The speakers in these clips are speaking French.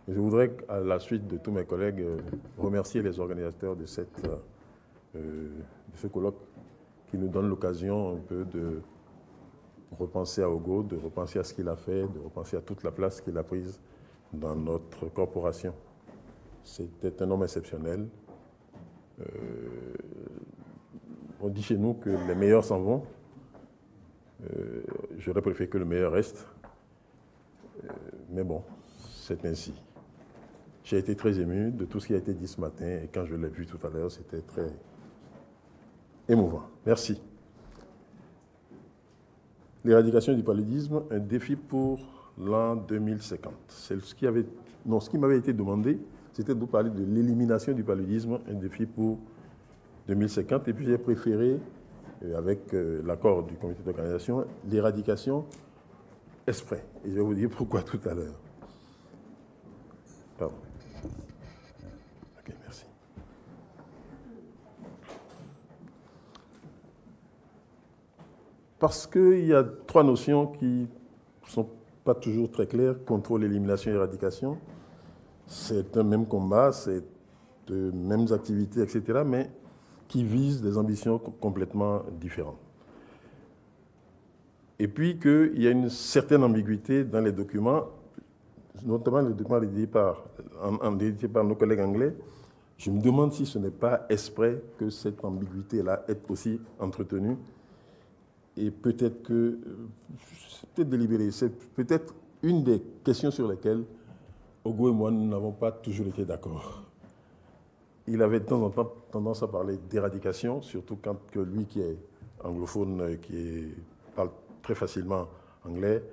Je voudrais, à la suite de tous mes collègues, remercier les organisateurs de ce colloque qui nous donne l'occasion un peu de repenser à Ogo, de repenser à ce qu'il a fait, de repenser à toute la place qu'il a prise dans notre corporation. C'était un homme exceptionnel. On dit chez nous que les meilleurs s'en vont. J'aurais préféré que le meilleur reste. Mais bon, c'est ainsi. J'ai été très ému de tout ce qui a été dit ce matin et quand je l'ai vu tout à l'heure, c'était très émouvant. Merci. L'éradication du paludisme, un défi pour l'an 2050. C'est ce qui m'avait été demandé, c'était de vous parler de l'élimination du paludisme, un défi pour 2050. Et puis j'ai préféré, avec l'accord du comité d'organisation, l'éradication exprès. Et je vais vous dire pourquoi tout à l'heure. Pardon. Ok, merci. Parce qu'il y a trois notions qui ne sont pas toujours très claires, contrôle, élimination, éradication. C'est un même combat, c'est de mêmes activités, etc., mais qui visent des ambitions complètement différentes. Et puis qu'il y a une certaine ambiguïté dans les documents, notamment les documents édités par nos collègues anglais. Je me demande si ce n'est pas exprès que cette ambiguïté-là est aussi entretenue. Et peut-être que, c'est peut-être délibéré, c'est peut-être une des questions sur lesquelles Ogo et moi, nous n'avons pas toujours été d'accord. Il avait de temps en temps tendance à parler d'éradication, surtout quand que lui qui est anglophone, parle très facilement anglais,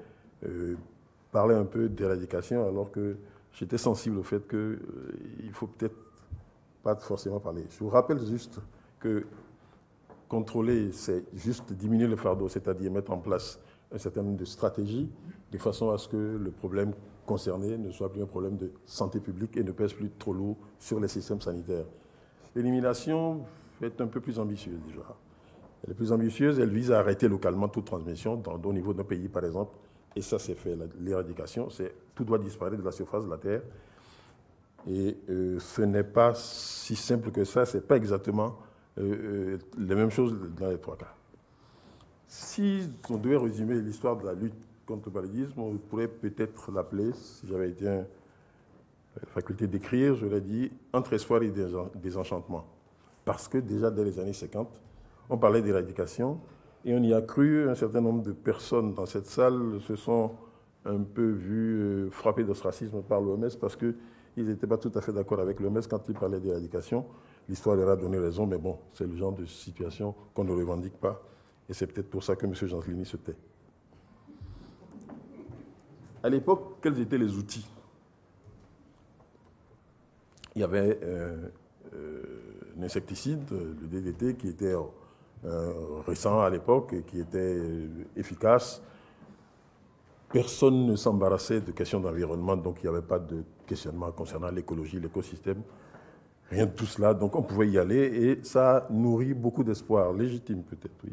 parlait un peu d'éradication, alors que j'étais sensible au fait qu'il ne faut peut-être pas forcément parler. Je vous rappelle juste que contrôler, c'est juste diminuer le fardeau, c'est-à-dire mettre en place un certain nombre de stratégies de façon à ce que le problème concerné ne soit plus un problème de santé publique et ne pèse plus trop lourd sur les systèmes sanitaires. L'élimination est un peu plus ambitieuse déjà. Elle est plus ambitieuse, elle vise à arrêter localement toute transmission au niveau d'un pays, par exemple, et ça c'est fait. L'éradication, tout doit disparaître de la surface de la Terre. Et ce n'est pas si simple que ça, ce n'est pas exactement les mêmes choses dans les trois cas. Si on devait résumer l'histoire de la lutte contre le paludisme, on pourrait peut-être l'appeler, si j'avais été la faculté d'écrire, je l'ai dit, entre espoir et désenchantement. Parce que déjà dès les années 50, on parlait d'éradication et on y a cru. Un certain nombre de personnes dans cette salle se sont un peu vues frappées d'ostracisme par l'OMS parce qu'ils n'étaient pas tout à fait d'accord avec l'OMS quand ils parlaient d'éradication. L'histoire leur a donné raison, mais bon, c'est le genre de situation qu'on ne revendique pas. Et c'est peut-être pour ça que M. Gentilini se tait. À l'époque, quels étaient les outils? Il y avait un insecticide, le DDT, qui était récent à l'époque et qui était efficace. Personne ne s'embarrassait de questions d'environnement, donc il n'y avait pas de questionnement concernant l'écologie, l'écosystème. Rien de tout cela, donc on pouvait y aller et ça nourrit beaucoup d'espoir, légitime peut-être, oui.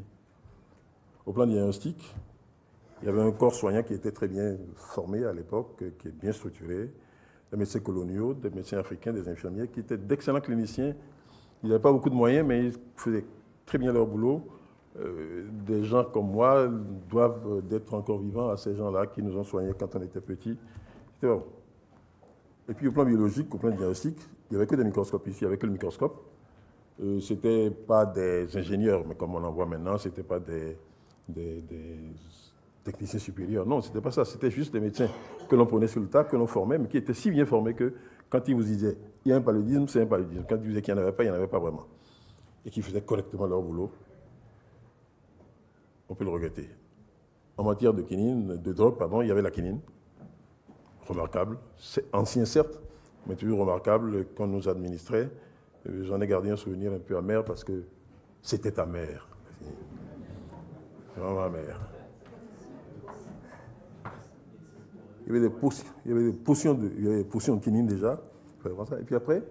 Au plan diagnostic, il y avait un corps soignant qui était très bien formé à l'époque, qui est bien structuré, des médecins coloniaux, des médecins africains, des infirmiers, qui étaient d'excellents cliniciens. Ils n'avaient pas beaucoup de moyens, mais ils faisaient très bien leur boulot. Des gens comme moi doivent d'être encore vivants à ces gens-là qui nous ont soignés quand on était petits. C'était bon. Et puis au plan biologique, au plan diagnostic, il n'y avait que des microscopes ici, il n'y avait que le microscope. Ce n'était pas des ingénieurs, mais comme on en voit maintenant, ce n'était pas des techniciens supérieurs. Non, ce n'était pas ça. C'était juste des médecins que l'on prenait sur le tas, que l'on formait, mais qui étaient si bien formés que quand ils vous disaient il y a un paludisme, c'est un paludisme. Quand ils vous disaient qu'il n'y en avait pas, il n'y en avait pas vraiment. Et qui faisaient correctement leur boulot. On peut le regretter. En matière de quinine, de drogue, pardon, il y avait la quinine. Remarquable. C'est ancien, certes, mais toujours remarquable qu'on nous administrait. J'en ai gardé un souvenir un peu amer parce que c'était ta mère. Vraiment ma mère. Il y avait des potions de quinine déjà. Et puis après,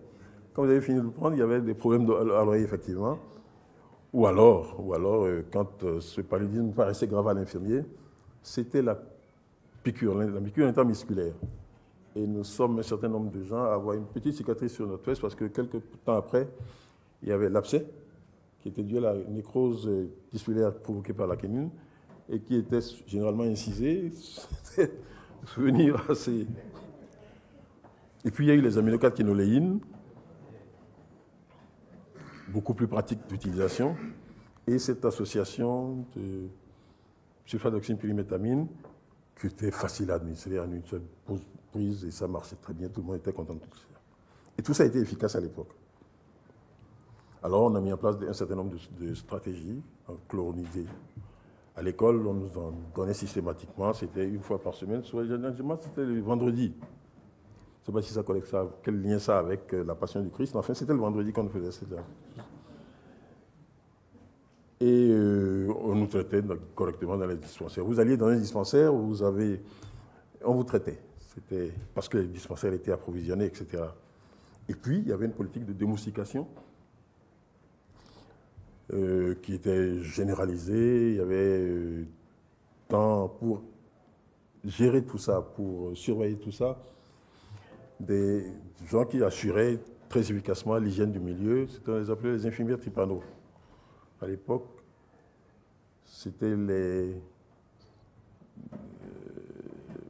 quand vous avez fini de le prendre, il y avait des problèmes à l'oreille, effectivement. Ou alors quand ce paludisme paraissait grave à l'infirmier, c'était la piqûre intramusculaire. Et nous sommes un certain nombre de gens à avoir une petite cicatrice sur notre fesse parce que quelques temps après, il y avait l'abcès qui était dû à la nécrose tissulaire provoquée par la quinine et qui était généralement incisé. C'était un souvenir assez... Et puis il y a eu les aminocalquinoléines, beaucoup plus pratiques d'utilisation, et cette association de sulfadoxine pyrimétamine qui était facile à administrer en une seule prise et ça marchait très bien, tout le monde était content de tout ça. Et tout ça a été efficace à l'époque. Alors on a mis en place un certain nombre de stratégies chloronisées. À l'école, on nous en donnait systématiquement, c'était une fois par semaine, généralement c'était le vendredi. Je ne sais pas si quel lien ça a avec la Passion du Christ, mais enfin c'était le vendredi qu'on faisait ça. Et on nous traitait correctement dans les dispensaires. Vous alliez dans un dispensaire, on vous traitait. C'était parce que les dispensaires étaient approvisionnés, etc. Et puis, il y avait une politique de démoustication qui était généralisée. Il y avait tant pour gérer tout ça, pour surveiller tout ça, des gens qui assuraient très efficacement l'hygiène du milieu. On les appelait les infirmières Tripano. À l'époque, c'était les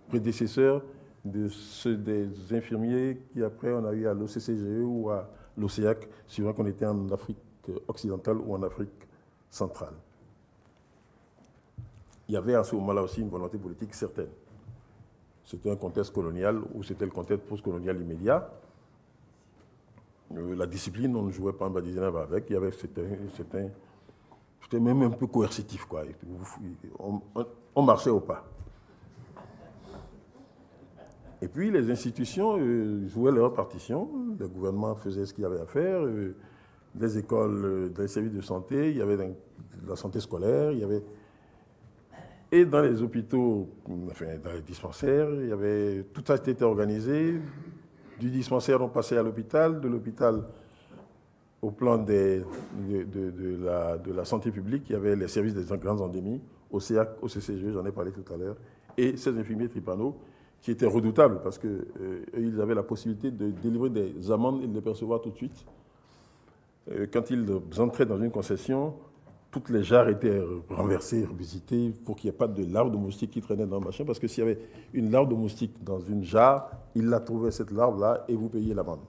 prédécesseurs de ceux des infirmiers qui après on a eu à l'OCCGE ou à l'OCEAC, suivant qu'on était en Afrique occidentale ou en Afrique centrale. Il y avait à ce moment-là aussi une volonté politique certaine. C'était un contexte colonial ou c'était le contexte post-colonial immédiat. La discipline, on ne jouait pas en badinage avec, c'était même un peu coercitif, quoi. On marchait au pas. Et puis les institutions jouaient leur partition, le gouvernement faisait ce qu'il avait à faire, les écoles, les services de santé, il y avait la santé scolaire, il y avait... Et dans les hôpitaux, enfin dans les dispensaires, il y avait... Tout ça était organisé. Du dispensaire, on passait à l'hôpital, de l'hôpital au plan de la santé publique, il y avait les services des grandes endémies, OCEAC, OCCGE, j'en ai parlé tout à l'heure, et ces infirmiers Tripano, qui étaient redoutables parce qu'ils avaient la possibilité de délivrer des amendes et de les percevoir tout de suite. Quand ils entraient dans une concession, toutes les jarres étaient renversées, revisitées, pour qu'il n'y ait pas de larve de moustique qui traînait dans le machin, parce que s'il y avait une larve de moustique dans une jarre, ils la trouvaient, cette larve-là, et vous payiez l'amende.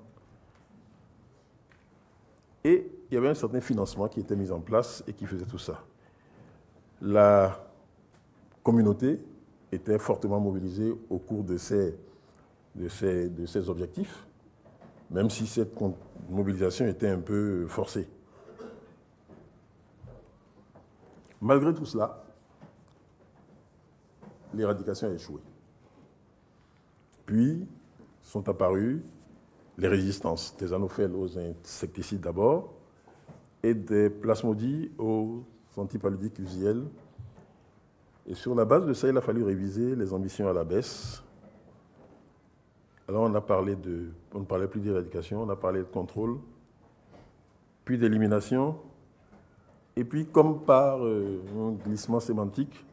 Et il y avait un certain financement qui était mis en place et qui faisait tout ça. La communauté était fortement mobilisée au cours de ces objectifs, même si cette mobilisation était un peu forcée. Malgré tout cela, l'éradication a échoué. Puis sont apparues les résistances des anophèles aux insecticides d'abord et des plasmodies aux antipaludiques usuels. Et sur la base de ça, il a fallu réviser les ambitions à la baisse. Alors on ne parlait plus d'éradication, on a parlé de contrôle, puis d'élimination. Et puis, comme par un glissement sémantique,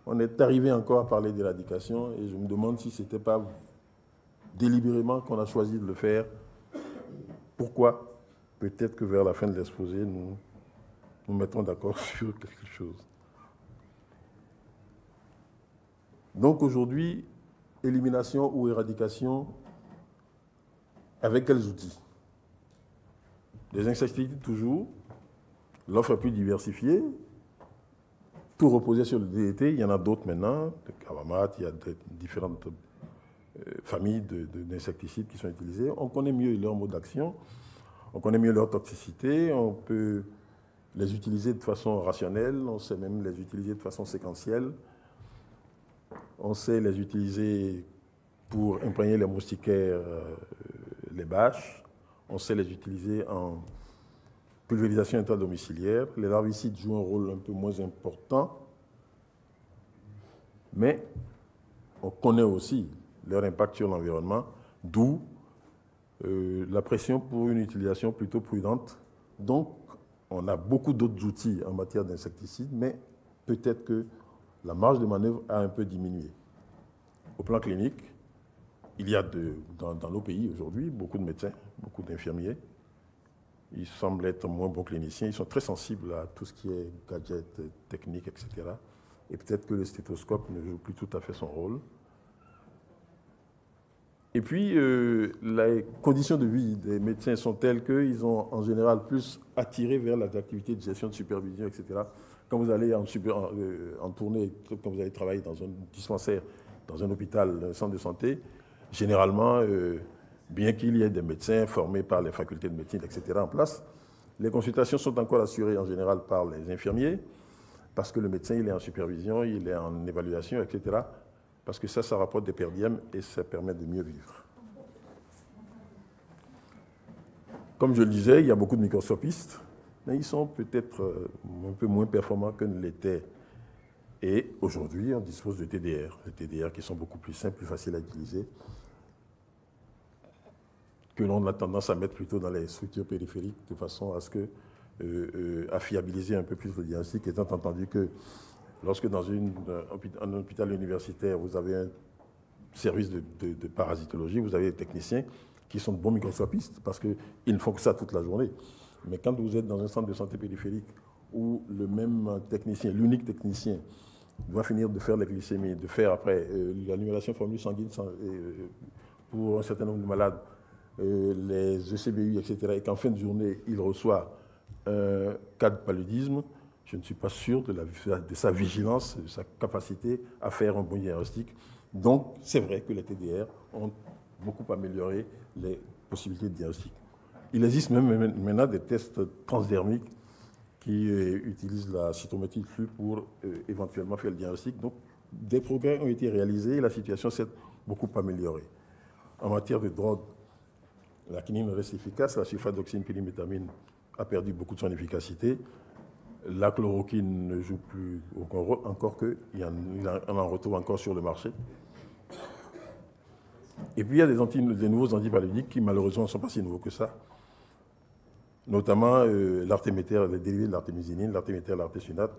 on est arrivé encore à parler d'éradication et je me demande si ce n'était pas délibérément qu'on a choisi de le faire. Pourquoi? Peut-être que vers la fin de l'exposé, nous nous mettons d'accord sur quelque chose. Donc aujourd'hui, élimination ou éradication, avec quels outils? Les insecticides toujours. L'offre est plus diversifiée, tout reposait sur le DDT, il y en a d'autres maintenant, de Kavamat, il y a différentes familles d'insecticides qui sont utilisés. On connaît mieux leur mode d'action, on connaît mieux leur toxicité, on peut les utiliser de façon rationnelle, on sait même les utiliser de façon séquentielle, on sait les utiliser pour imprégner les moustiquaires, les bâches, on sait les utiliser en pulvérisation intradomiciliaire. Les larvicides jouent un rôle un peu moins important, mais on connaît aussi leur impact sur l'environnement, d'où la pression pour une utilisation plutôt prudente. Donc, on a beaucoup d'autres outils en matière d'insecticides, mais peut-être que la marge de manœuvre a un peu diminué. Au plan clinique, il y a dans nos pays aujourd'hui beaucoup de médecins, beaucoup d'infirmiers. Ils semblent être moins bons cliniciens. Ils sont très sensibles à tout ce qui est gadgets, techniques, etc. Et peut-être que le stéthoscope ne joue plus tout à fait son rôle. Et puis, les conditions de vie des médecins sont telles qu'ils ont en général plus attiré vers les activités de gestion, de supervision, etc. Quand vous allez en tournée, quand vous allez travailler dans un dispensaire, dans un hôpital, un centre de santé, généralement, bien qu'il y ait des médecins formés par les facultés de médecine, etc. en place, les consultations sont encore assurées en général par les infirmiers, parce que le médecin, il est en supervision, il est en évaluation, etc. Parce que ça rapporte des per diem et ça permet de mieux vivre. Comme je le disais, il y a beaucoup de microscopistes, mais ils sont peut-être un peu moins performants que ne l'étaient. Et aujourd'hui, on dispose de TDR, des TDR qui sont beaucoup plus simples, plus faciles à utiliser, que l'on a tendance à mettre plutôt dans les structures périphériques, de façon à ce que, à fiabiliser un peu plus le diagnostic, étant entendu que lorsque dans un hôpital universitaire, vous avez un service de parasitologie, vous avez des techniciens qui sont de bons microscopistes parce qu'ils ne font que ça toute la journée. Mais quand vous êtes dans un centre de santé périphérique où le même technicien, l'unique technicien, doit finir de faire la glycémie, de faire après l'annulation formule sanguine pour un certain nombre de malades, les ECBU, etc., et qu'en fin de journée, il reçoit un cas de paludisme, je ne suis pas sûr de sa vigilance, de sa capacité à faire un bon diagnostic. Donc, c'est vrai que les TDR ont beaucoup amélioré les possibilités de diagnostic. Il existe même maintenant des tests transdermiques qui utilisent la cytométrie de flux pour éventuellement faire le diagnostic. Donc, des progrès ont été réalisés et la situation s'est beaucoup améliorée. En matière de drogue, la quinine reste efficace, la sulfadoxine pyrimétamine a perdu beaucoup de son efficacité. La chloroquine ne joue plus aucun rôle, encore qu'on en retrouve encore sur le marché. Et puis il y a des nouveaux antipaludiques qui malheureusement ne sont pas si nouveaux que ça, notamment l'artéméter, les dérivés de l'artémisinine, l'artéméter, l'artésunate,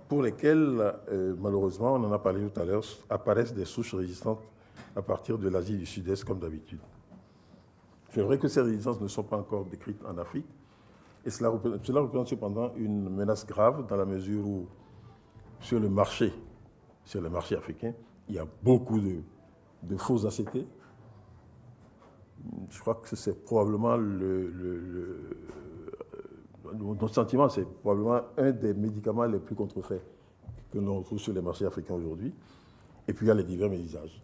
pour lesquels, malheureusement, on en a parlé tout à l'heure, apparaissent des souches résistantes à partir de l'Asie du Sud-Est comme d'habitude. C'est vrai que ces résistances ne sont pas encore décrites en Afrique, et cela représente cependant une menace grave dans la mesure où, sur le marché africain, il y a beaucoup de faux ACT. Je crois que c'est probablement notre sentiment, c'est probablement un des médicaments les plus contrefaits que l'on retrouve sur les marchés africains aujourd'hui. Et puis il y a les divers médisages.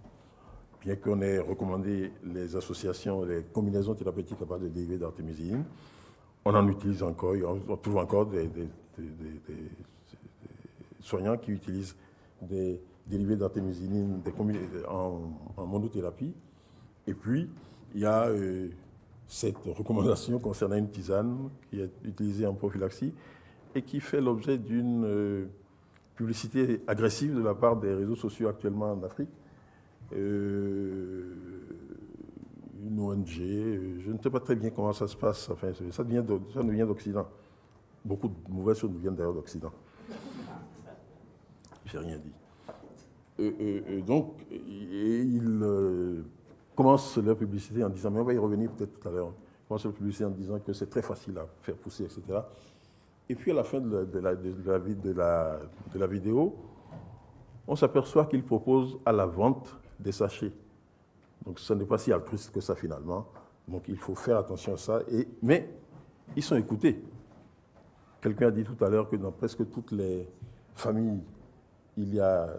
Bien qu'on ait recommandé les associations, les combinaisons thérapeutiques à partir de dérivés d'artémisinine, on en utilise encore, on trouve encore des soignants qui utilisent des dérivés d'artémisinine en monothérapie. Et puis, il y a cette recommandation concernant une tisane qui est utilisée en prophylaxie et qui fait l'objet d'une publicité agressive de la part des réseaux sociaux actuellement en Afrique. Une ONG, je ne sais pas très bien comment ça se passe, enfin, ça nous vient d'Occident. Beaucoup de mauvaises choses nous viennent d'ailleurs d'Occident. J'ai rien dit. Donc, ils commencent leur publicité en disant, mais on va y revenir peut-être tout à l'heure, ils commencent leur publicité en disant que c'est très facile à faire pousser, etc. Et puis à la fin de la vidéo, on s'aperçoit qu'ils proposent à la vente des sachets. Donc ce n'est pas si altruiste que ça finalement. Donc il faut faire attention à ça. Mais ils sont écoutés. Quelqu'un a dit tout à l'heure que dans presque toutes les familles, il y a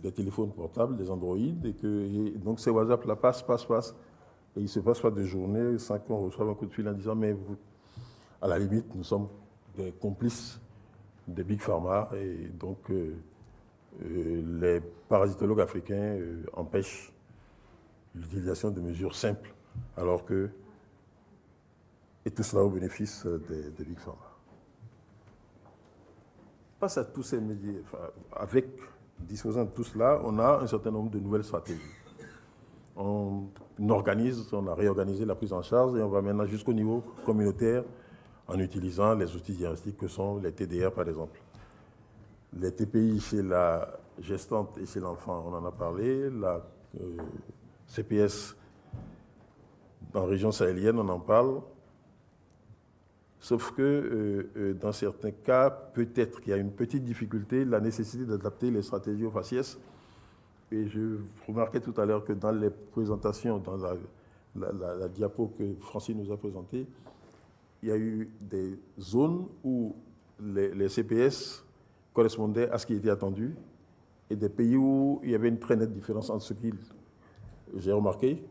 des téléphones portables, des Android, et donc ces WhatsApp-là passent. Et il ne se passe pas de journée sans qu'on reçoive un coup de fil en disant, mais vous, à la limite, nous sommes des complices des Big Pharma, et donc les parasitologues africains empêchent l'utilisation de mesures simples, alors que, et tout cela au bénéfice des Big Pharma. Face à tous ces médias, disposant de tout cela, on a un certain nombre de nouvelles stratégies. On a réorganisé la prise en charge et on va maintenant jusqu'au niveau communautaire en utilisant les outils diagnostiques que sont les TDR par exemple. Les TPI chez la gestante et chez l'enfant, on en a parlé, la CPS dans la région sahélienne, on en parle. Sauf que dans certains cas, peut-être qu'il y a une petite difficulté, la nécessité d'adapter les stratégies au faciès. Et je remarquais tout à l'heure que dans les présentations, dans la diapo que Francine nous a présentée, il y a eu des zones où les CPS correspondaient à ce qui était attendu et des pays où il y avait une très nette différence entre ce qu'ils... J'ai remarqué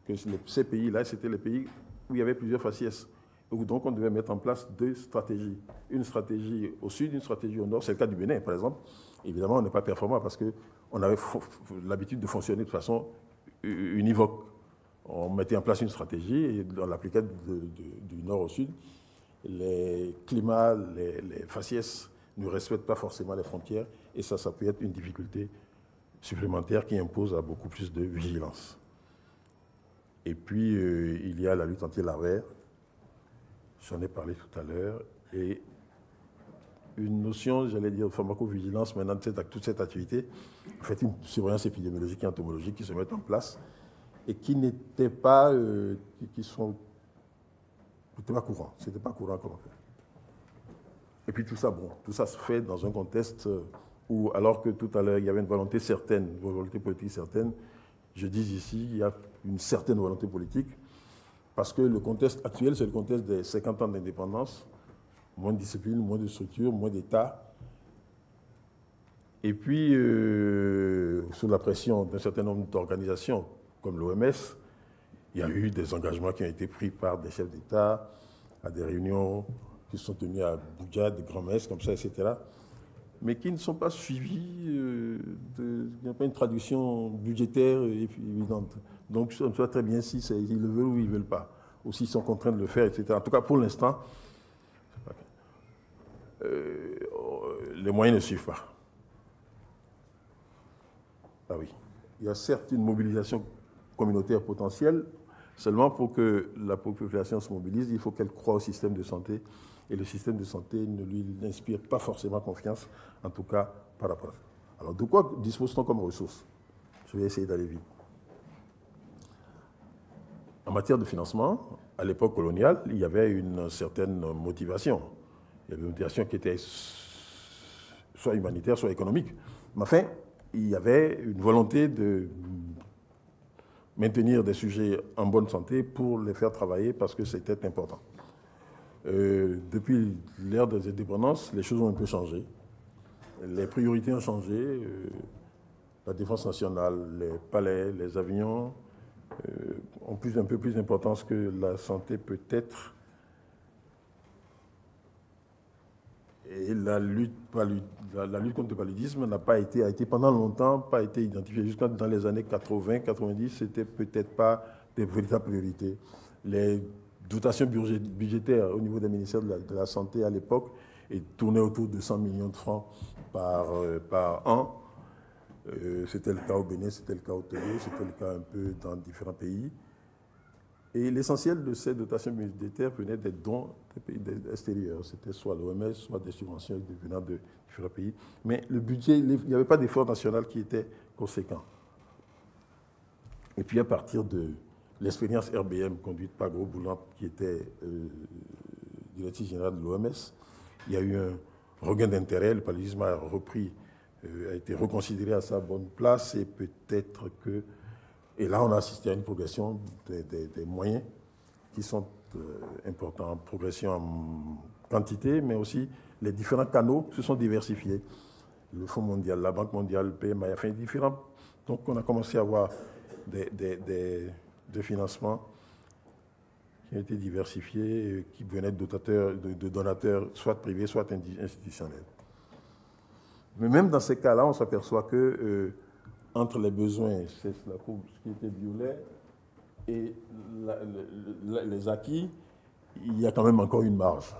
que ces pays-là, c'était les pays où il y avait plusieurs faciès. Où donc on devait mettre en place deux stratégies. Une stratégie au sud, une stratégie au nord. C'est le cas du Bénin, par exemple. Évidemment, on n'est pas performant parce qu'on avait l'habitude de fonctionner de façon univoque. On mettait en place une stratégie et on l'appliquait du nord au sud. Les climats, les faciès ne respectent pas forcément les frontières et ça peut être une difficulté supplémentaire qui impose à beaucoup plus de vigilance. Et puis, il y a la lutte anti-larvaire. J'en ai parlé tout à l'heure. Et une notion, j'allais dire, de pharmacovigilance maintenant, toute cette activité, en fait, une surveillance épidémiologique et entomologique qui se met en place et qui n'était pas, c'était pas courant. C'était pas courant comme affaire. Et puis tout ça, bon, tout ça se fait dans un contexte où, alors que tout à l'heure, il y avait une volonté certaine, une volonté politique certaine, je dis ici, il y a une certaine volonté politique, parce que le contexte actuel, c'est le contexte des 50 ans d'indépendance, moins de discipline, moins de structure, moins d'État. Et puis, sous la pression d'un certain nombre d'organisations, comme l'OMS, il y a eu des engagements qui ont été pris par des chefs d'État à des réunions qui sont tenues à Abuja, des grands-messes comme ça, etc., mais qui ne sont pas suivis, il n'y a pas une traduction budgétaire évidente. Donc, on ne sait pas très bien si ils le veulent ou ils ne veulent pas, ou s'ils sont contraints de le faire, etc. En tout cas, pour l'instant, les moyens ne suivent pas. Ah oui. Il y a certes une mobilisation communautaire potentielle, seulement pour que la population se mobilise, il faut qu'elle croie au système de santé. Et le système de santé ne lui inspire pas forcément confiance, en tout cas par rapport à ça. Alors, de quoi dispose-t-on comme ressources? Je vais essayer d'aller vite. En matière de financement, à l'époque coloniale, il y avait une certaine motivation. Il y avait une motivation qui était soit humanitaire, soit économique. Mais enfin, il y avait une volonté de maintenir des sujets en bonne santé pour les faire travailler parce que c'était important. Depuis l'ère des indépendances, les choses ont un peu changé. Les priorités ont changé. La défense nationale, les palais, les avions ont un peu plus d'importance que la santé peut-être. Et la lutte contre le paludisme a été pendant longtemps pas été identifiée. Jusqu'à dans les années 80, 90, c'était peut-être pas des véritables priorités. Les dotations budgétaires au niveau des ministères de la Santé à l'époque tournaient autour de 100 millions de francs par an. C'était le cas au Bénin, c'était le cas au Togo, c'était le cas un peu dans différents pays. Et l'essentiel de ces dotations budgétaires venait des dons des pays extérieurs. C'était soit l'OMS, soit des subventions venant de différents pays. Mais le budget, il n'y avait pas d'effort national qui était conséquent. Et puis à partir de l'expérience RBM conduite par Gros Boulan, qui était directeur général de l'OMS, il y a eu un regain d'intérêt, le paludisme a repris, a été reconsidéré à sa bonne place et peut-être que... Et là, on a assisté à une progression des moyens qui sont importants, progression en quantité, mais aussi les différents canaux se sont diversifiés. Le Fonds mondial, la Banque mondiale, le PMA, enfin différents. Donc on a commencé à avoir des financements qui ont été diversifiés, qui venaient de donateurs, soit privés, soit institutionnels. Mais même dans ces cas-là, on s'aperçoit que entre les besoins, c'est la courbe qui était violet, et les acquis, il y a quand même encore une marge.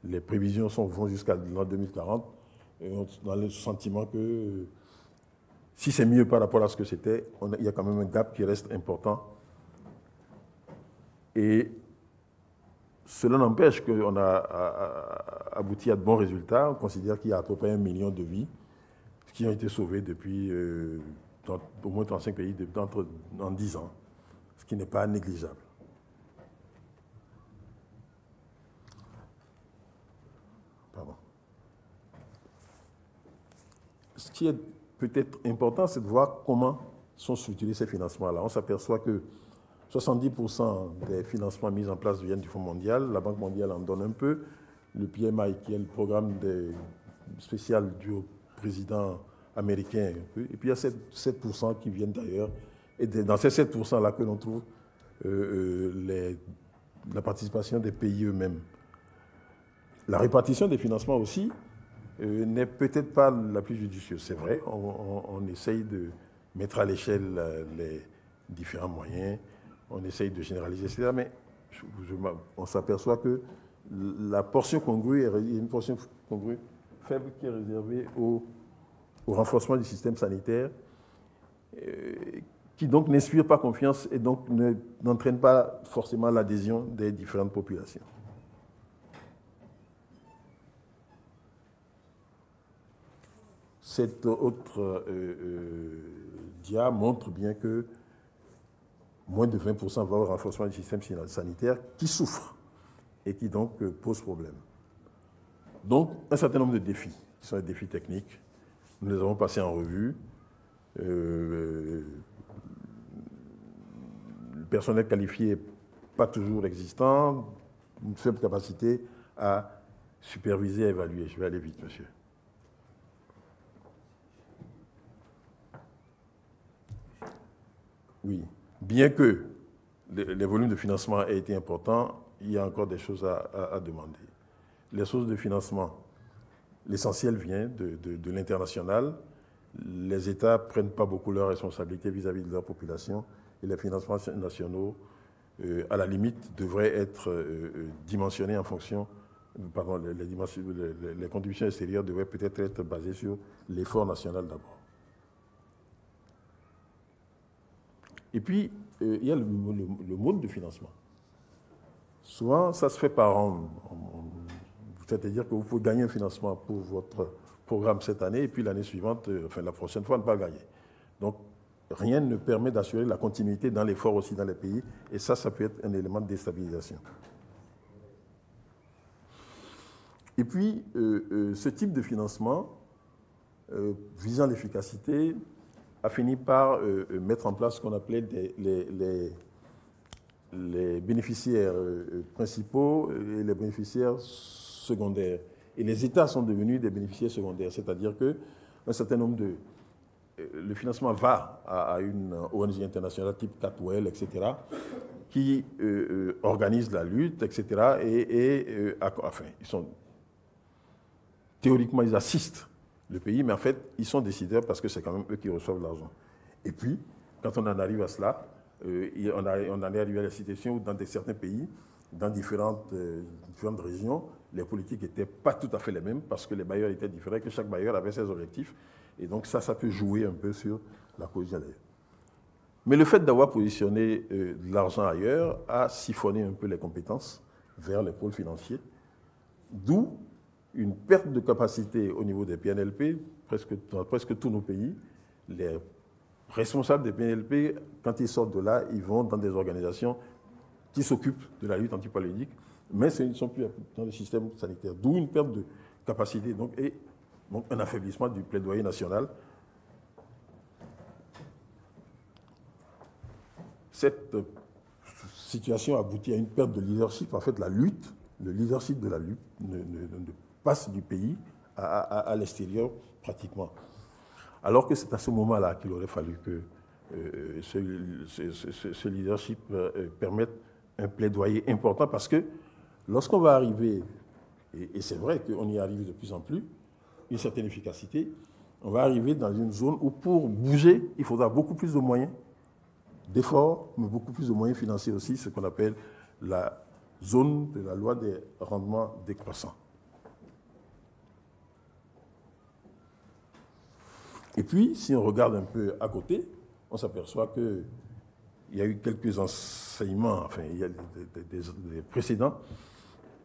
Les prévisions vont jusqu'à l'an 2040, et on a le sentiment que si c'est mieux par rapport à ce que c'était, il y a quand même un gap qui reste important. Et cela n'empêche qu'on a abouti à de bons résultats. On considère qu'il y a à peu près 1 million de vies qui ont été sauvées depuis dans au moins 35 pays en 10 ans, ce qui n'est pas négligeable. Pardon. Ce qui est peut-être important, c'est de voir comment sont structurés ces financements-là. On s'aperçoit que 70% des financements mis en place viennent du Fonds mondial, la Banque mondiale en donne un peu, le PMI, qui est le programme spécial du président américain, et puis il y a 7% qui viennent d'ailleurs, et dans ces 7%-là que l'on trouve la participation des pays eux-mêmes. La répartition des financements aussi n'est peut-être pas la plus judicieuse. C'est vrai, on essaye de mettre à l'échelle les différents moyens, on essaye de généraliser, etc. Mais on s'aperçoit que la portion congrue est une portion congrue faible qui est réservée au renforcement du système sanitaire, qui donc n'inspire pas confiance et donc n'entraîne pas forcément l'adhésion des différentes populations. Cette autre dia montre bien que moins de 20% va au renforcement du système sanitaire qui souffre et qui donc pose problème. Donc, un certain nombre de défis, qui sont des défis techniques, nous les avons passés en revue. Le personnel qualifié n'est pas toujours existant, une faible capacité à superviser et évaluer. Je vais aller vite, monsieur. Oui, bien que les volumes de financement aient été importants, il y a encore des choses à demander. Les sources de financement, l'essentiel vient de l'international. Les États ne prennent pas beaucoup leurs responsabilités vis-à-vis de leur population et les financements nationaux, à la limite, devraient être dimensionnés en fonction, pardon, les contributions extérieures devraient peut-être être basées sur l'effort national d'abord. Et puis, il y a le mode de financement. Souvent, ça se fait par an. C'est-à-dire que vous pouvez gagner un financement pour votre programme cette année et puis l'année suivante, enfin la prochaine fois, ne pas gagner. Donc, rien ne permet d'assurer la continuité dans l'effort aussi dans les pays. Et ça peut être un élément de déstabilisation. Et puis, ce type de financement, visant l'efficacité, a fini par mettre en place ce qu'on appelait les bénéficiaires principaux et les bénéficiaires secondaires. Et les États sont devenus des bénéficiaires secondaires, c'est-à-dire qu'un certain nombre le financement va à une ONG internationale type Catwell, etc., qui organise la lutte, etc., enfin, théoriquement, ils assistent le pays, mais en fait, ils sont décideurs parce que c'est quand même eux qui reçoivent l'argent. Et puis, quand on en arrive à cela, on en est arrivé à la situation où dans certains pays, dans différentes régions, les politiques n'étaient pas tout à fait les mêmes parce que les bailleurs étaient différents, que chaque bailleur avait ses objectifs. Et donc ça peut jouer un peu sur la cohésion ailleurs. Mais le fait d'avoir positionné de l'argent ailleurs a siphonné un peu les compétences vers les pôles financiers, d'où une perte de capacité au niveau des PNLP, dans presque tous nos pays. Les responsables des PNLP, quand ils sortent de là, ils vont dans des organisations qui s'occupent de la lutte antipaludisme, mais ils ne sont plus dans le système sanitaire. D'où une perte de capacité et un affaiblissement du plaidoyer national. Cette situation aboutit à une perte de leadership. En fait, le leadership de la lutte ne passe du pays à l'extérieur pratiquement. Alors que c'est à ce moment-là qu'il aurait fallu que ce leadership permette un plaidoyer important, parce que lorsqu'on va arriver, et c'est vrai qu'on y arrive de plus en plus, une certaine efficacité, on va arriver dans une zone où pour bouger, il faudra beaucoup plus de moyens d'efforts, mais beaucoup plus de moyens financiers aussi, ce qu'on appelle la zone de la loi des rendements décroissants. Et puis, si on regarde un peu à côté, on s'aperçoit qu'il y a eu quelques enseignements, enfin, il y a des précédents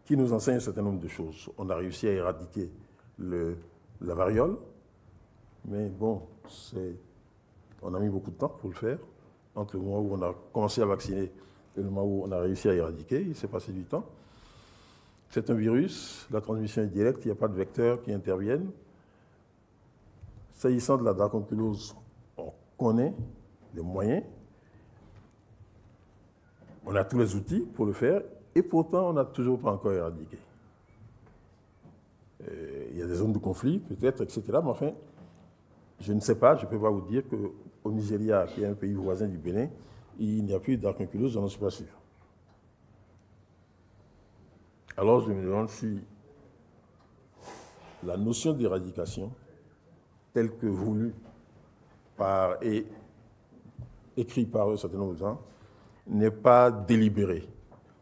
qui nous enseignent un certain nombre de choses. On a réussi à éradiquer la variole, mais bon, On a mis beaucoup de temps pour le faire. Entre le moment où on a commencé à vacciner et le moment où on a réussi à éradiquer, il s'est passé du temps. C'est un virus, la transmission est directe, il n'y a pas de vecteurs qui interviennent. S'agissant de la dracunculose, on connaît les moyens, on a tous les outils pour le faire, et pourtant on n'a toujours pas encore éradiqué. Il y a des zones de conflit, peut-être, etc. Mais enfin, je ne sais pas, je ne peux pas vous dire qu'au Nigeria, qui est un pays voisin du Bénin, il n'y a plus de dracunculose, je n'en suis pas sûr. Alors je me demande si la notion d'éradication, telle que voulue par et écrite par un certain nombre de gens, n'est pas délibérée.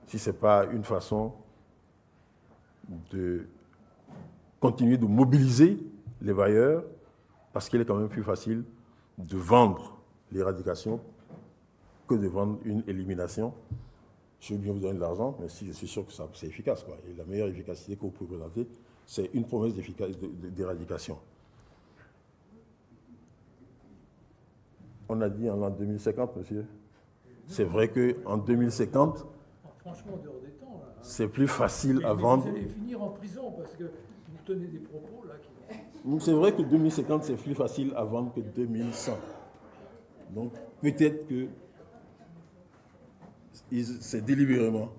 Si ce n'est pas une façon de continuer de mobiliser les bailleurs, parce qu'il est quand même plus facile de vendre l'éradication que de vendre une élimination. Je veux bien vous donner de l'argent, mais si je suis sûr que c'est efficace, quoi. Et la meilleure efficacité que vous pouvez présenter, c'est une promesse d'éradication. On a dit en l'an 2050, monsieur. C'est vrai qu'en 2050, franchement, dehors des temps, là, c'est plus facile à vendre. Vous allez finir en prison parce que vous tenez des propos là qui... C'est vrai que 2050, c'est plus facile à vendre que 2100. Donc peut-être que c'est délibérément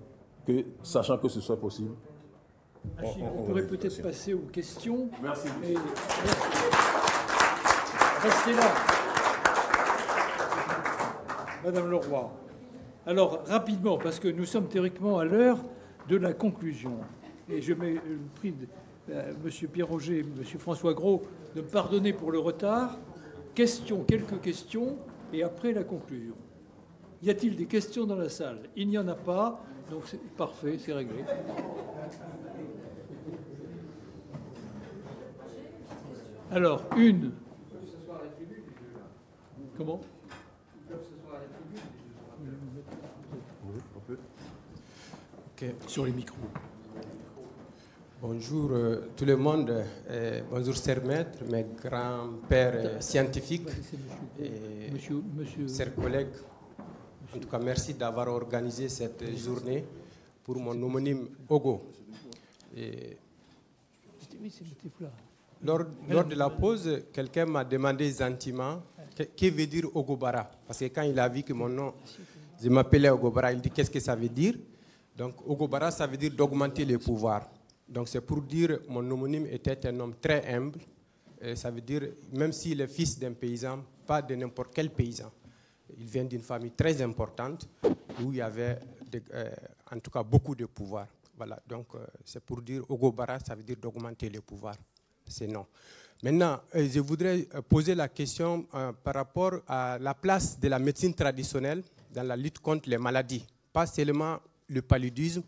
que, sachant que ce soit possible. Achille, on pourrait peut-être passer aux questions. Merci. Restez là. Madame Leroy. Alors, rapidement, parce que nous sommes théoriquement à l'heure de la conclusion. Et je mets le prix de M. Pierre-Roger, M. François Gros de me pardonner pour le retard. Quelques questions, et après la conclusion. Y a-t-il des questions dans la salle? Il n'y en a pas, donc c'est parfait, c'est réglé. Alors, une. Comment? Okay. Sur les micros. Bonjour tout le monde, bonjour chers maîtres, mes grands-pères scientifiques et chers collègues. En tout cas, merci d'avoir organisé cette journée pour mon homonyme Ogo. Et lors de la pause, quelqu'un m'a demandé gentiment que veut dire Ogobara. Parce que quand il a vu que mon nom, je m'appelais Ogobara, il dit qu'est-ce que ça veut dire? Donc Ogobara, ça veut dire d'augmenter le pouvoir. Donc c'est pour dire mon homonyme était un homme très humble. Et ça veut dire, même s'il est fils d'un paysan, pas de n'importe quel paysan. Il vient d'une famille très importante où il y avait en tout cas beaucoup de pouvoir. Voilà, donc c'est pour dire Ogobara, ça veut dire d'augmenter le pouvoir. C'est non. Maintenant, je voudrais poser la question par rapport à la place de la médecine traditionnelle dans la lutte contre les maladies. Pas seulement le paludisme,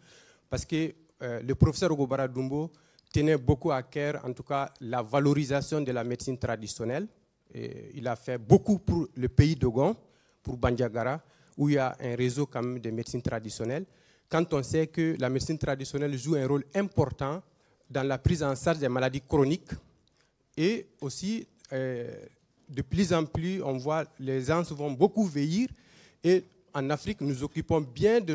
parce que le professeur Ogobara Dumbo tenait beaucoup à cœur, en tout cas, la valorisation de la médecine traditionnelle. Et il a fait beaucoup pour le pays d'Ogon, pour Bandiagara, où il y a un réseau quand même de médecine traditionnelle. Quand on sait que la médecine traditionnelle joue un rôle important dans la prise en charge des maladies chroniques, et aussi, de plus en plus, on voit les gens vont beaucoup vieillir, et en Afrique, nous occupons bien de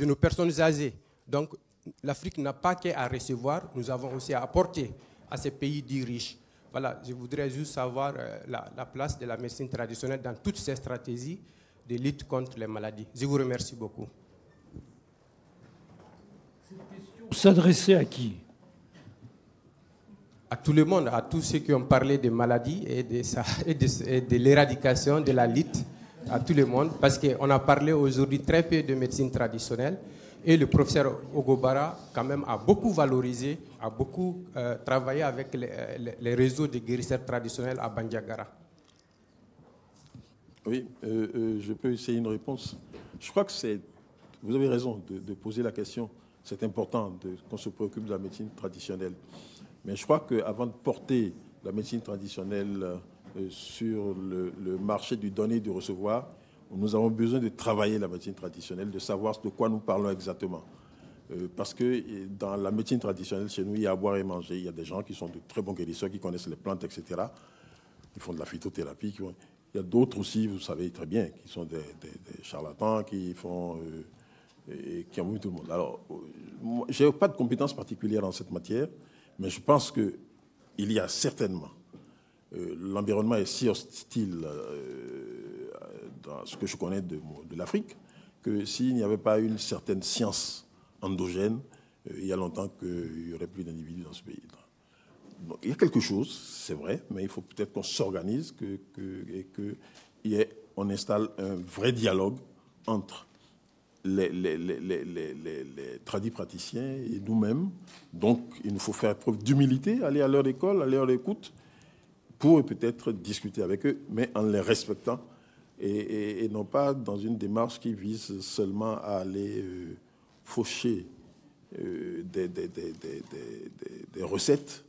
nos personnes âgées. Donc, l'Afrique n'a pas qu'à recevoir, nous avons aussi à apporter à ces pays dits riches. Voilà, je voudrais juste savoir la place de la médecine traditionnelle dans toutes ces stratégies de lutte contre les maladies. Je vous remercie beaucoup. Cette question s'adressait à qui? À tout le monde, à tous ceux qui ont parlé des maladies et de l'éradication, de la lutte, à tout le monde, parce qu'on a parlé aujourd'hui très peu de médecine traditionnelle. Et le professeur Ogobara, quand même, a beaucoup valorisé, a beaucoup travaillé avec les réseaux de guérisseurs traditionnels à Bandiagara. Oui, je peux essayer une réponse. Je crois que vous avez raison de poser la question. C'est important qu'on se préoccupe de la médecine traditionnelle. Mais je crois qu'avant de porter la médecine traditionnelle sur le marché du donner et du recevoir, nous avons besoin de travailler la médecine traditionnelle, de savoir de quoi nous parlons exactement. Parce que dans la médecine traditionnelle, chez nous, il y a à boire et manger. Il y a des gens qui sont de très bons guérisseurs, qui connaissent les plantes, etc. Ils font de la phytothérapie. Il Il y a d'autres aussi, vous savez très bien, qui sont des charlatans, qui font... et qui embrouillent tout le monde. Alors, je n'ai pas de compétences particulières dans cette matière, mais je pense qu'il y a certainement... l'environnement est si hostile dans ce que je connais de l'Afrique que s'il n'y avait pas une certaine science endogène, il y a longtemps qu'il n'y aurait plus d'individus dans ce pays. Donc, il y a quelque chose, c'est vrai, mais il faut peut-être qu'on s'organise et qu'on installe un vrai dialogue entre les tradipraticiens et nous-mêmes. Donc, il nous faut faire preuve d'humilité, aller à leur école, aller à leur écoute, pour peut-être discuter avec eux, mais en les respectant et non pas dans une démarche qui vise seulement à aller faucher des recettes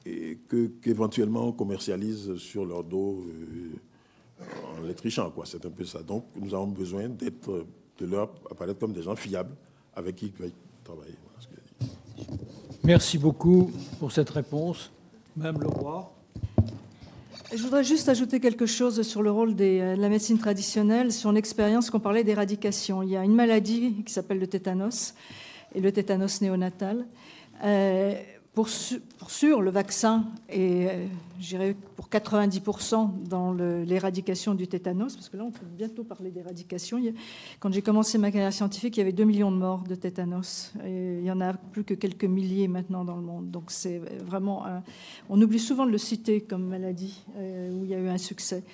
et qu'éventuellement on commercialise sur leur dos en les trichant, quoi. C'est un peu ça. Donc nous avons besoin de leur apparaître comme des gens fiables avec qui ils peuvent travailler. Voilà ce que je dis. Merci beaucoup pour cette réponse. Madame Leroy. Je voudrais juste ajouter quelque chose sur le rôle de la médecine traditionnelle, sur l'expérience qu'on parlait d'éradication. Il y a une maladie qui s'appelle le tétanos, et le tétanos néonatal. Pour sûr, le vaccin est, je dirais, pour 90% dans l'éradication du tétanos, parce que là, on peut bientôt parler d'éradication. Quand j'ai commencé ma carrière scientifique, il y avait 2 millions de morts de tétanos. Et il y en a plus que quelques milliers maintenant dans le monde. Donc c'est vraiment... on oublie souvent de le citer comme maladie où il y a eu un succès.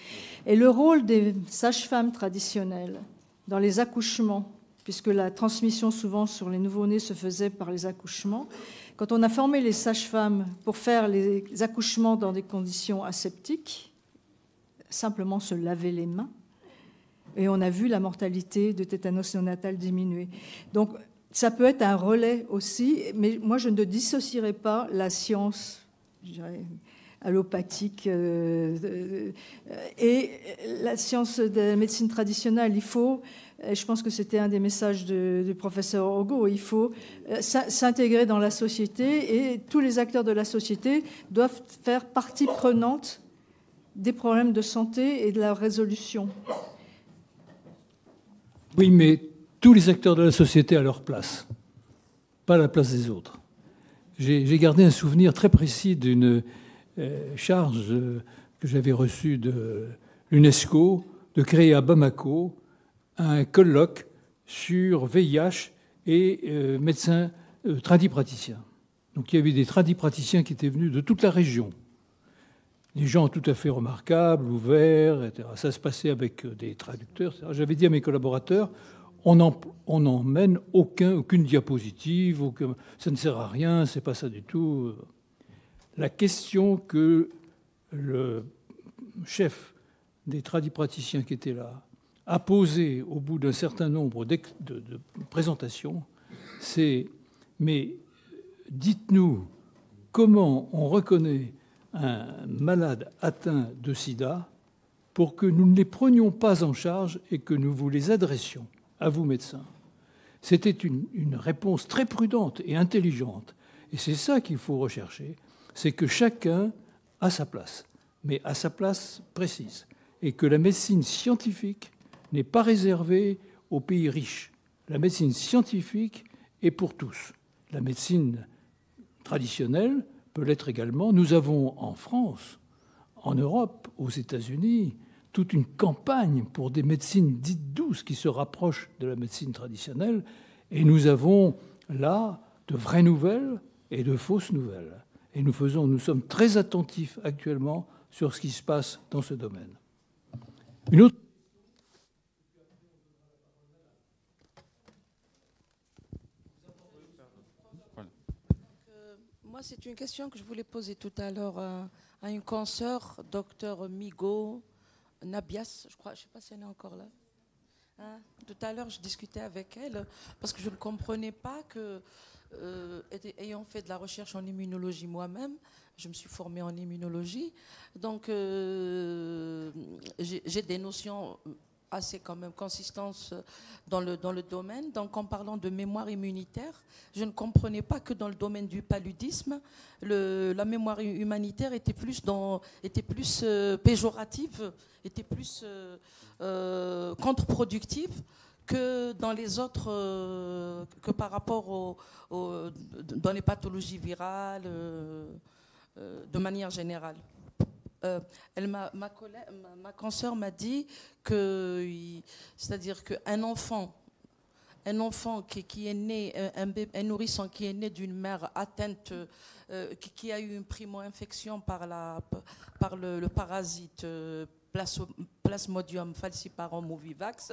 Et le rôle des sages-femmes traditionnelles dans les accouchements, puisque la transmission souvent sur les nouveau-nés se faisait par les accouchements, quand on a formé les sages-femmes pour faire les accouchements dans des conditions aseptiques, simplement se laver les mains, et on a vu la mortalité de tétanos néonatal diminuer. Donc ça peut être un relais aussi, mais moi je ne dissocierai pas la science, je dirais, allopathique et la science de la médecine traditionnelle. Il faut... Je pense que c'était un des messages du professeur Ogo. Il faut s'intégrer dans la société et tous les acteurs de la société doivent faire partie prenante des problèmes de santé et de leur résolution. Oui, mais tous les acteurs de la société à leur place, pas à la place des autres. J'ai gardé un souvenir très précis d'une charge que j'avais reçue de l'UNESCO de créer à Bamako un colloque sur VIH et médecins tradipraticiens. Donc il y avait des tradipraticiens qui étaient venus de toute la région. Des gens tout à fait remarquables, ouverts, etc. Ça se passait avec des traducteurs, etc. J'avais dit à mes collaborateurs, on n'emmène aucune diapositive, ça ne sert à rien, c'est pas ça du tout. La question que le chef des tradipraticiens qui était là a posé au bout d'un certain nombre de présentations, c'est « mais dites-nous comment on reconnaît un malade atteint de sida pour que nous ne les prenions pas en charge et que nous vous les adressions à vous, médecins ». C'était une réponse très prudente et intelligente. Et c'est ça qu'il faut rechercher, c'est que chacun a sa place, mais à sa place précise, et que la médecine scientifique n'est pas réservée aux pays riches. La médecine scientifique est pour tous. La médecine traditionnelle peut l'être également. Nous avons en France, en Europe, aux États-Unis, toute une campagne pour des médecines dites douces qui se rapprochent de la médecine traditionnelle. Et nous avons là de vraies nouvelles et de fausses nouvelles. Et nous sommes très attentifs actuellement sur ce qui se passe dans ce domaine. Une autre. Moi, c'est une question que je voulais poser tout à l'heure à une consoeur, docteur Migo Nabias, je crois, je ne sais pas si elle est encore là. Hein? Tout à l'heure, je discutais avec elle parce que je ne comprenais pas que, ayant fait de la recherche en immunologie moi-même, je me suis formée en immunologie, donc j'ai des notions assez quand même consistance dans le domaine. Donc en parlant de mémoire immunitaire, je ne comprenais pas que dans le domaine du paludisme, la mémoire humanitaire était plus péjorative, était plus contre-productive que dans les autres, que par rapport dans les pathologies virales, de manière générale. Ma consoeur m'a dit que, c'est-à-dire qu'un enfant qui est né, un nourrisson qui est né d'une mère atteinte, qui a eu une primo-infection par le parasite Plasmodium falciparum ovivax,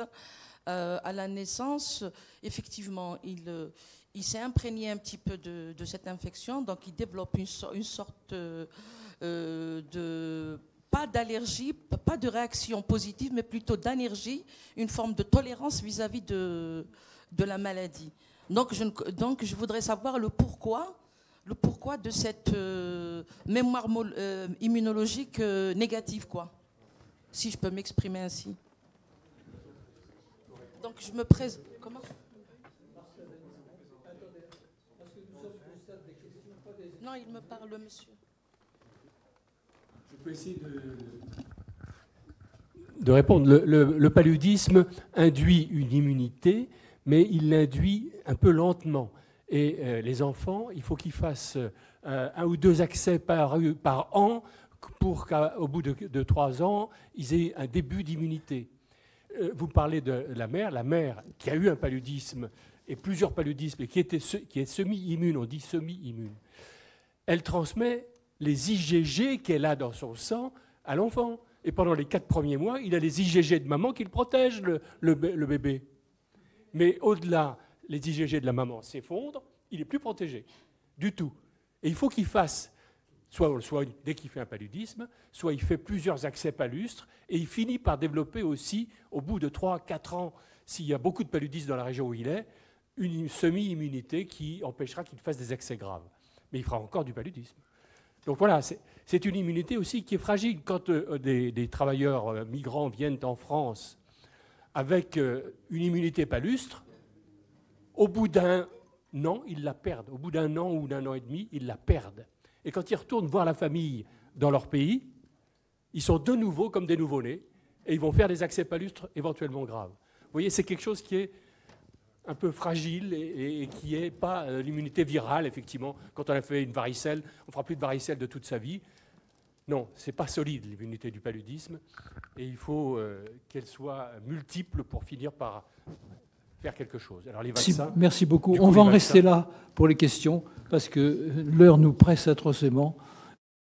à la naissance, effectivement, il s'est imprégné un petit peu de cette infection, donc il développe une sorte pas d'allergie, pas de réaction positive, mais plutôt d'énergie, une forme de tolérance vis-à-vis de la maladie. Donc je voudrais savoir le pourquoi de cette mémoire immunologique négative, quoi, si je peux m'exprimer ainsi. Donc je me présente. Comment ? Non, il me parle, monsieur. Je peux essayer de répondre. Le paludisme induit une immunité, mais il l'induit un peu lentement. Et les enfants, il faut qu'ils fassent 1 ou 2 accès par an pour qu'au bout de 3 ans, ils aient un début d'immunité. Vous parlez de la mère qui a eu un paludisme et plusieurs paludismes et qui est semi-immune, on dit semi-immune. Elle transmet les IgG qu'elle a dans son sang à l'enfant. Et pendant les 4 premiers mois, il a les IgG de maman qui le protègent, le bébé. Mais au-delà, les IgG de la maman s'effondrent, il n'est plus protégé du tout. Et il faut qu'il fasse, soit dès qu'il fait un paludisme, soit il fait plusieurs accès palustres, et il finit par développer aussi, au bout de 3-4 ans, s'il y a beaucoup de paludisme dans la région où il est, une semi-immunité qui empêchera qu'il fasse des accès graves. Mais il fera encore du paludisme. Donc voilà, c'est une immunité aussi qui est fragile. Quand des travailleurs migrants viennent en France avec une immunité palustre, au bout d'un an, ils la perdent. Au bout d'un an ou d'un an et demi, ils la perdent. Et quand ils retournent voir la famille dans leur pays, ils sont de nouveau comme des nouveau-nés et ils vont faire des accès palustres éventuellement graves. Vous voyez, c'est quelque chose qui est un peu fragile et qui n'est pas l'immunité virale, effectivement. Quand on a fait une varicelle, on ne fera plus de varicelle de toute sa vie. Non, ce n'est pas solide, l'immunité du paludisme. Et il faut qu'elle soit multiple pour finir par faire quelque chose. Alors, les vaccins, merci beaucoup. On va en rester là pour les questions, parce que l'heure nous presse atrocement.